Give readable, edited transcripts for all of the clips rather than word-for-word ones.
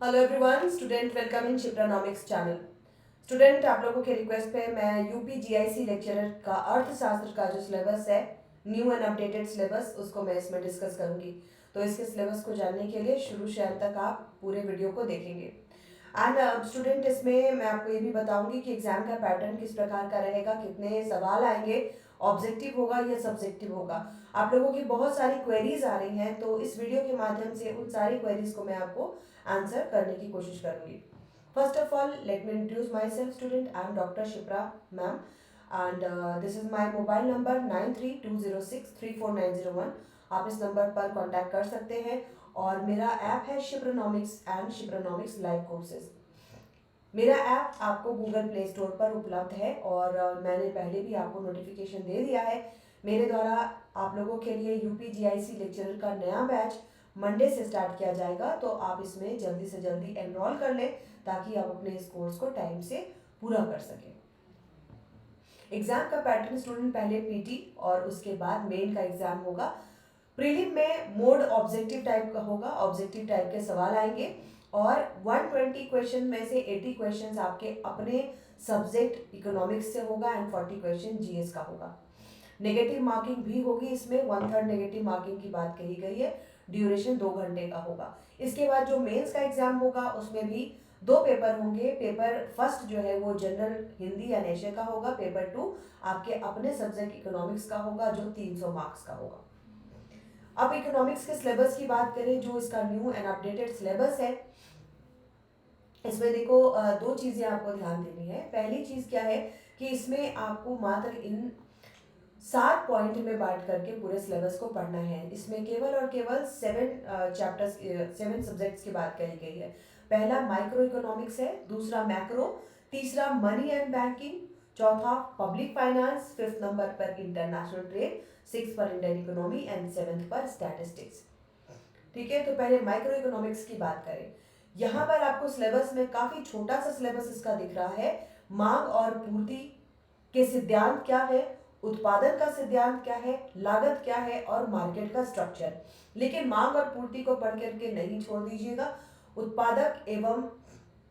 Hello everyone, student welcome in Shipranomics channel. Student, आप लोगों के रिक्वेस्ट पे मैं यूपी जीआईसी लेक्चरर का अर्थशास्त्र का जो सिलेबस है, न्यू एंड अपडेटेड सिलेबस, उसको मैं इसमें डिस्कस करूंगी। तो इसके सिलेबस को जानने के लिए शुरू से अंत तक आप पूरे वीडियो को देखेंगे। एंड स्टूडेंट, इसमें मैं आपको ये भी बताऊंगी कि एग्जाम का पैटर्न किस प्रकार का रहेगा, कितने सवाल आएंगे, ऑब्जेक्टिव होगा या सब्जेक्टिव होगा। आप लोगों की बहुत सारी क्वेरीज आ रही हैं, तो इस वीडियो के माध्यम से उन सारी क्वेरीज को मैं आपको आंसर करने की कोशिश करूंगी। First of all, let me introduce my self student. I am doctor Shipra ma'am and this is my mobile number 9320634901। आप इस नंबर पर कॉन्टैक्ट कर सकते हैं और मेरा ऐप है शिप्रोनॉमिक्स एंड शिप्रोनॉमिक्स लाइव कोर्सेज। मेरा ऐप आपको गूगल प्ले स्टोर पर उपलब्ध है और मैंने पहले भी आपको नोटिफिकेशन दे दिया है। मेरे द्वारा आप लोगों के लिए यूपी जीआईसी लेक्चरर का नया बैच मंडे से स्टार्ट किया जाएगा, तो आप इसमें जल्दी से जल्दी एनरोल कर लें ताकि आप अपने इस कोर्स को टाइम से पूरा कर सकें। एग्जाम का पैटर्न स्टूडेंट, पहले पीटी और उसके बाद मेन का एग्जाम होगा। प्रीलिम में मोड ऑब्जेक्टिव टाइप का होगा, ऑब्जेक्टिव टाइप के सवाल आएंगे और 120 क्वेश्चन में से 80 क्वेश्चन आपके अपने सब्जेक्ट इकोनॉमिक्स से होगा एंड 40 क्वेश्चन जीएस का होगा। नेगेटिव मार्किंग भी होगी, इसमें 1/3 नेगेटिव मार्किंग की बात कही गई है। ड्यूरेशन 2 घंटे का होगा। इसके बाद जो मेंस का एग्जाम होगा उसमें भी 2 पेपर होंगे। पेपर फर्स्ट जो है वो जनरल हिंदी या नेशनल का होगा। पेपर 2 आपके अपने सब्जेक्ट इकोनॉमिक्स का होगा जो 300 मार्क्स का होगा। अब इकोनॉमिक्स के सिलेबस की बात करें, जो इसका न्यू एंड अपडेटेड सिलेबस है, इसमें देखो दो चीजें आपको ध्यान देनी है। पहली चीज क्या है कि इसमें आपको मात्र इन 7 पॉइंट में बांट करके पूरे सिलेबस को पढ़ना है। इसमें केवल और केवल 7 सब्जेक्ट्स की बात कही गई है। पहला माइक्रो इकोनॉमिक्स है, दूसरा मैक्रो, तीसरा मनी एंड बैंकिंग, चौथा पब्लिक फाइनेंस, फिफ्थ नंबर पर इंटरनेशनल ट्रेड, सिक्स पर इंडियन इकोनॉमी एंड सेवेंथ पर स्टैटिस्टिक्स। ठीक है, तो पहले माइक्रो इकोनॉमिक्स की बात करें। यहाँ पर आपको सिलेबस में काफी छोटा सा सिलेबस इसका दिख रहा है। मांग और पूर्ति के सिद्धांत क्या है, उत्पादन का सिद्धांत क्या है, लागत क्या है और मार्केट का स्ट्रक्चर। लेकिन मांग और पूर्ति को पढ़ करके नहीं छोड़ दीजिएगा। उत्पादक एवं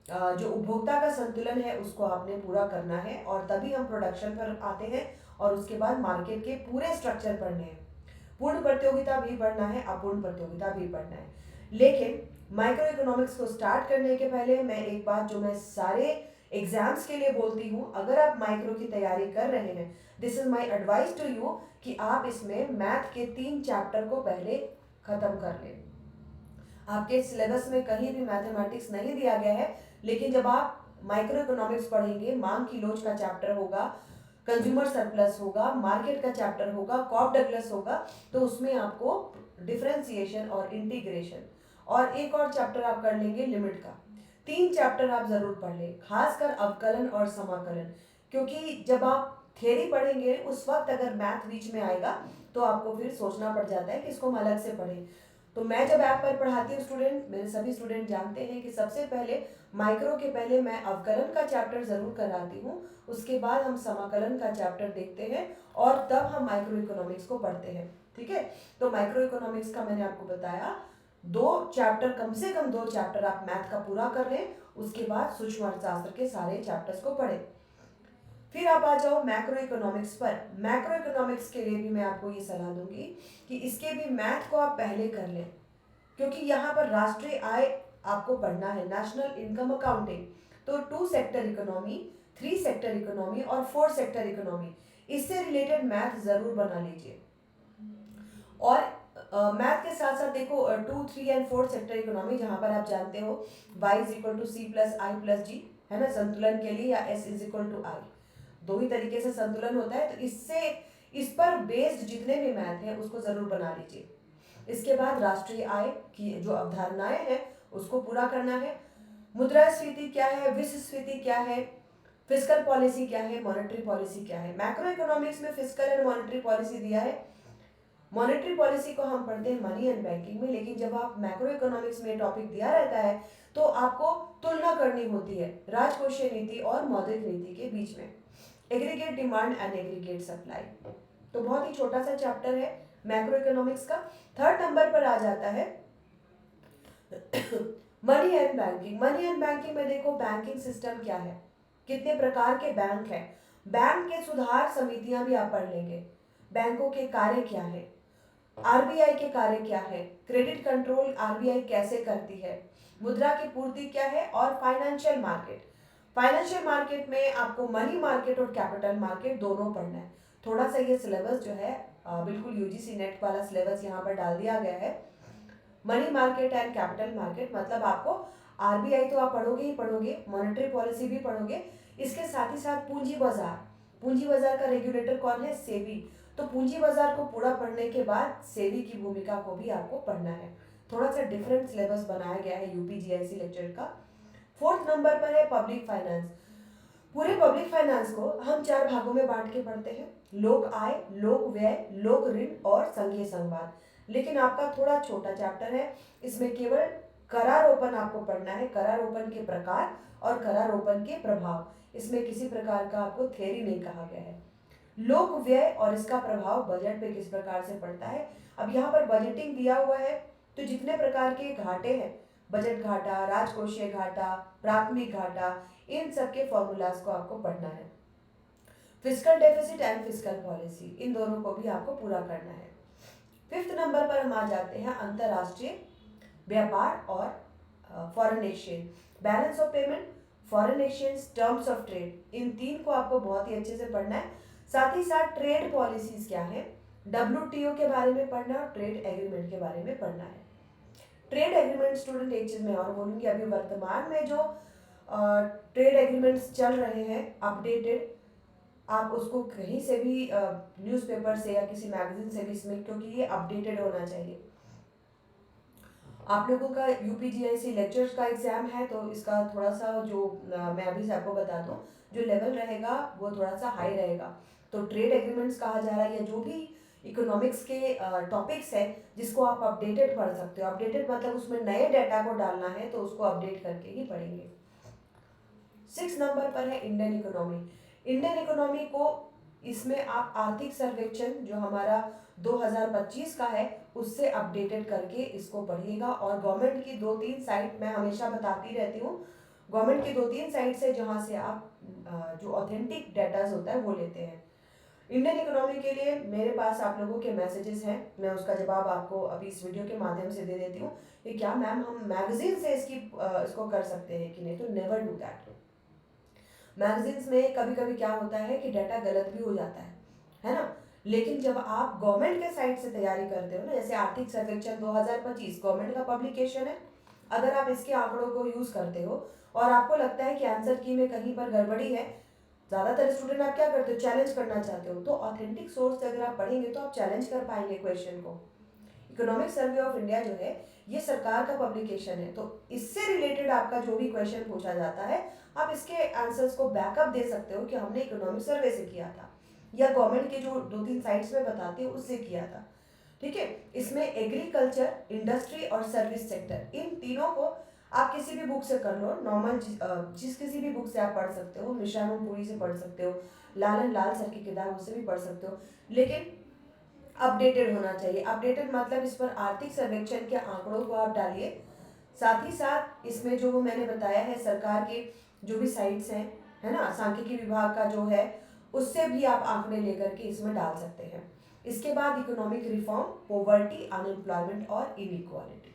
जो उपभोक्ता का संतुलन है उसको आपने पूरा करना है और तभी हम प्रोडक्शन पर आते हैं और उसके बाद मार्केट के पूरे स्ट्रक्चर पढ़ने हैं। पूर्ण प्रतियोगिता भी पढ़ना है, अपूर्ण प्रतियोगिता भी पढ़ना है। लेकिन माइक्रो इकोनॉमिक्स को स्टार्ट करने के पहले मैं एक बात जो मैं सारे एग्जाम्स के लिए बोलती हूँ, अगर आप माइक्रो की तैयारी कर रहे हैं, this is my advice to you कि आप इसमें मैथ के 3 चैप्टर को पहले खत्म कर लें। आपके सिलेबस में कहीं भी मैथमेटिक्स नहीं दिया गया है, लेकिन जब आप माइक्रो इकोनॉमिक्स पढ़ेंगे, मांग की लोच का चैप्टर होगा, कंज्यूमर सरप्लस होगा, मार्केट का चैप्टर होगा, कॉप डगलस होगा, तो उसमें आपको डिफरेंशिएशन और इंटीग्रेशन और एक और चैप्टर आप कर लेंगे लिमिट का। 3 चैप्टर आप जरूर पढ़ लें, खासकर अवकलन और समाकलन, क्योंकि जब आप थियरी पढ़ेंगे उस वक्त अगर मैथ बीच में आएगा तो आपको फिर सोचना पड़ जाता है कि इसको हम अलग से पढ़ें। तो मैं जब ऐप पर पढ़ाती हूँ स्टूडेंट, मेरे सभी स्टूडेंट जानते हैं कि सबसे पहले माइक्रो के पहले मैं अवकलन का चैप्टर जरूर कराती हूँ, उसके बाद हम समाकलन का चैप्टर देखते हैं और तब हम माइक्रो इकोनॉमिक्स को पढ़ते हैं। ठीक है, तो माइक्रो इकोनॉमिक्स का मैंने आपको बताया, 2 चैप्टर, कम से कम 2 चैप्टर आप मैथ का पूरा कर लें, उसके बाद सूक्ष्म अर्थशास्त्र के सारे चैप्टर्स को पढ़ें। फिर आप आ जाओ मैक्रो इकोनॉमिक्स पर। मैक्रो इकोनॉमिक्स के लिए भी मैं आपको ये सलाह दूंगी कि इसके भी मैथ को आप पहले कर लें, क्योंकि यहाँ पर राष्ट्रीय आय आपको पढ़ना है, नेशनल इनकम अकाउंटिंग। तो 2 सेक्टर इकोनॉमी, 3 सेक्टर इकोनॉमी और 4 सेक्टर इकोनॉमी, इससे रिलेटेड मैथ जरूर बना लीजिए। और मैथ के साथ साथ देखो 2, 3 एंड 4 सेक्टर इकोनॉमी, जहां पर आप जानते हो y is equal to C plus I plus G, है ना, संतुलन के लिए, या s is equal to I, दो ही तरीके से संतुलन होता है। तो इससे इस पर बेस्ड जितने भी मैथ है उसको जरूर बना लीजिए। इसके बाद राष्ट्रीय आय की जो अवधारणाएं हैं उसको पूरा करना है। मुद्रास्फीति क्या है, विश्वस्फीति क्या है, फिस्कल पॉलिसी क्या है, मॉनेटरी पॉलिसी क्या है। मैक्रो इकोनॉमिक्स में फिस्कल एंड मॉनेटरी पॉलिसी दिया है। मॉनेटरी पॉलिसी को हम पढ़ते हैं मनी एंड बैंकिंग में, लेकिन जब आप मैक्रो इकोनॉमिक्स में टॉपिक दिया रहता है तो आपको तुलना करनी होती है राजकोषीय नीति और मौद्रिक नीति के बीच में, aggregate demand and aggregate supply. तो बहुत ही छोटा सा चैप्टर है मैक्रो इकोनॉमिक्स का। थर्ड नंबर पर आ जाता है money and banking, money and banking में देखो बैंकिंग सिस्टम क्या है, कितने प्रकार के बैंक हैं, बैंक के सुधार समितियां भी आप पढ़ लेंगे, बैंकों के कार्य क्या है, आरबीआई के कार्य क्या है, क्रेडिट कंट्रोल आरबीआई कैसे करती है, मुद्रा की पूर्ति क्या है, और फाइनेंशियल मार्केट। फाइनेंशियल मार्केट में आपको मनी मार्केट और कैपिटल मार्केट दोनों पढ़ना है। थोड़ा सा ये सिलेबस जो है बिल्कुल यूजीसी नेट वाला सिलेबस यहाँ पर डाल दिया गया है। Money market and capital market मतलब आपको आरबीआई तो आप पढ़ोगे ही पढ़ोगे, मॉनेटरी पॉलिसी भी पढ़ोगे, इसके साथ ही साथ पूंजी बाजार, पूंजी बाजार का रेगुलेटर कौन है, सेबी। तो पूंजी बाजार को पूरा पढ़ने के बाद सेबी की भूमिका को भी आपको पढ़ना है। थोड़ा सा डिफरेंट सिलेबस बनाया गया है यूपीजीआईसी लेक्चर का। फोर्थ नंबर पर है पब्लिक फाइनेंस। पूरे पब्लिक फाइनेंस को हम 4 भागों में बांट के पढ़ते हैं, लोक आय, लोक व्यय, लोक ऋण और संघीय संवाद। लेकिन आपका थोड़ा छोटा चैप्टर है, इसमें केवल करारोपण आपको पढ़ना है, करारोपण के प्रकार और करारोपण के प्रभाव। इसमें किसी प्रकार का आपको थ्योरी नहीं कहा गया है। लोक व्यय और इसका प्रभाव बजट पे किस प्रकार से पड़ता है। अब यहाँ पर बजटिंग दिया हुआ है, तो जितने प्रकार के घाटे हैं, बजट घाटा, राजकोषीय घाटा, प्राथमिक घाटा, इन सब के फॉर्मूलाज को आपको पढ़ना है। Fiscal deficit and fiscal policy, इन दोनों को भी आपको पूरा करना है। फिफ्थ नंबर पर हम आ जाते हैं अंतरराष्ट्रीय व्यापार और foreign exchange, balance of payment, foreign exchange, terms of trade, इन 3 को आपको बहुत ही अच्छे से पढ़ना है। साथ ही साथ ट्रेड पॉलिसीज क्या है, WTO के बारे में पढ़ना है और ट्रेड एग्रीमेंट के बारे में पढ़ना है। ट्रेड एग्रीमेंट स्टूडेंट एक चीज मैं और बोलूंगी, अभी वर्तमान में जो ट्रेड एग्रीमेंट्स चल रहे हैं अपडेटेड, आप उसको कहीं से भी न्यूज़पेपर से या किसी मैगजीन से भी इसमें, क्योंकि ये अपडेटेड होना चाहिए। आप लोगों का यूपीजीआईसी लेक्चर्स का एग्जाम है, तो इसका थोड़ा सा जो मैं अभी से आपको बता दूं, जो लेवल रहेगा वो थोड़ा सा हाई रहेगा। तो ट्रेड एग्रीमेंट्स कहा जा रहा है, या जो भी इकोनॉमिक्स के टॉपिक्स है जिसको आप अपडेटेड पढ़ सकते हो। अपडेटेड मतलब उसमें नए डाटा को डालना है, तो उसको अपडेट करके ही पढ़ेंगे। 6 नंबर पर है इंडियन इकोनॉमी। इंडियन इकोनॉमी को इसमें आप आर्थिक सर्वेक्षण जो हमारा 2025 का है उससे अपडेटेड करके इसको पढ़िएगा। और गवर्नमेंट की 2-3 साइट मैं हमेशा बताती रहती हूँ, गवर्नमेंट की 2-3 साइट से जहाँ से आप जो ऑथेंटिक डाटा होता है वो लेते हैं। इंडियन इकोनॉमी के लिए मेरे पास आप लोगों के मैसेजेस हैं, मैं उसका जवाब आपको अभी इस वीडियो के माध्यम से दे देती हूँ कि क्या मैम हम मैगजीन से इसको कर सकते हैं कि नहीं, तो नेवर डू दैट। मैगजीन्स में कभी कभी क्या होता है कि डाटा गलत भी हो जाता है ना। लेकिन जब आप गवर्नमेंट के साइट से तैयारी करते हो ना, जैसे आर्थिक सर्वेक्षण 2025 गवर्नमेंट का पब्लिकेशन है, अगर आप इसके आंकड़ों को यूज करते हो और आपको लगता है कि आंसर की में कहीं पर गड़बड़ी है, ज़्यादातर स्टूडेंट आप क्या करते हो, चैलेंज करना चाहते हो, तो ऑथेंटिक सोर्स से अगर आप पढ़ेंगे तो आप चैलेंज कर पाएंगे क्वेश्चन को। इकोनॉमिक सर्वे ऑफ इंडिया जो है ये सरकार का पब्लिकेशन है, तो इससे रिलेटेड आपका जो भी क्वेश्चन पूछा जाता है आप इसके आंसर्स को बैकअप दे सकते हो कि हमने इकोनॉमिक सर्वे से किया था, या गवर्नमेंट के जो 2-3 साइट्स में बताते हैं उससे किया था। ठीक है, इसमें एग्रीकल्चर, इंडस्ट्री और सर्विस सेक्टर, इन तीनों को आप किसी भी बुक से कर लो, नॉर्मल जिस किसी भी बुक से आप पढ़ सकते हो, मिश्रा पूरी से पढ़ सकते हो, लालन लाल सर की किताब उससे भी पढ़ सकते हो, लेकिन अपडेटेड होना चाहिए। अपडेटेड मतलब इस पर आर्थिक सर्वेक्षण के आंकड़ों को आप डालिए, साथ ही साथ इसमें जो मैंने बताया है सरकार के जो भी साइट्स हैं, है ना, सांख्यिकी विभाग का जो है उससे भी आप आंकड़े लेकर के इसमें डाल सकते हैं। इसके बाद इकोनॉमिक रिफॉर्म, पॉवर्टी, अनएम्प्लॉयमेंट और इनइक्वालिटी।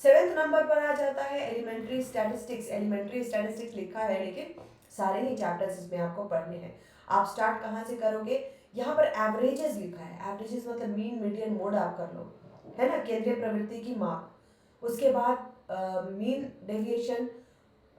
7th नंबर पर आ जाता है एलिमेंट्री स्टैटिस्टिक्स। एलिमेंट्री स्टैटिस्टिक्स लिखा है लेकिन सारे ही चैप्टर्स इसमें आपको पढ़ने हैं। आप स्टार्ट कहाँ से करोगे, यहाँ पर एवरेजेस लिखा है, एवरेजेस मतलब मीन, मीडियन, मोड आप कर लो, है ना, केंद्रीय प्रवृत्ति की माप। उसके बाद mean deviation,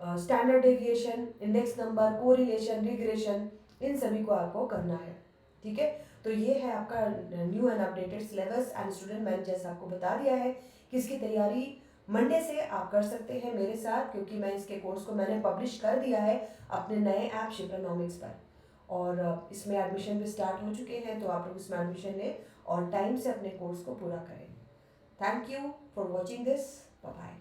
standard deviation, index number, correlation, regression, इन सभी को आपको करना है। ठीक है, तो ये है आपका new and updated syllabus. And student, मैंने जैसा आपको बता दिया है कि इसकी तैयारी मंडे से आप कर सकते हैं मेरे साथ, क्योंकि मैं इसके कोर्स को मैंने पब्लिश कर दिया है अपने नए ऐप शिप्रोनॉमिक्स पर, और इसमें एडमिशन भी स्टार्ट हो चुके हैं, तो आप लोग इसमें एडमिशन लें और टाइम से अपने कोर्स को पूरा करें। Thank you for watching this, bye bye.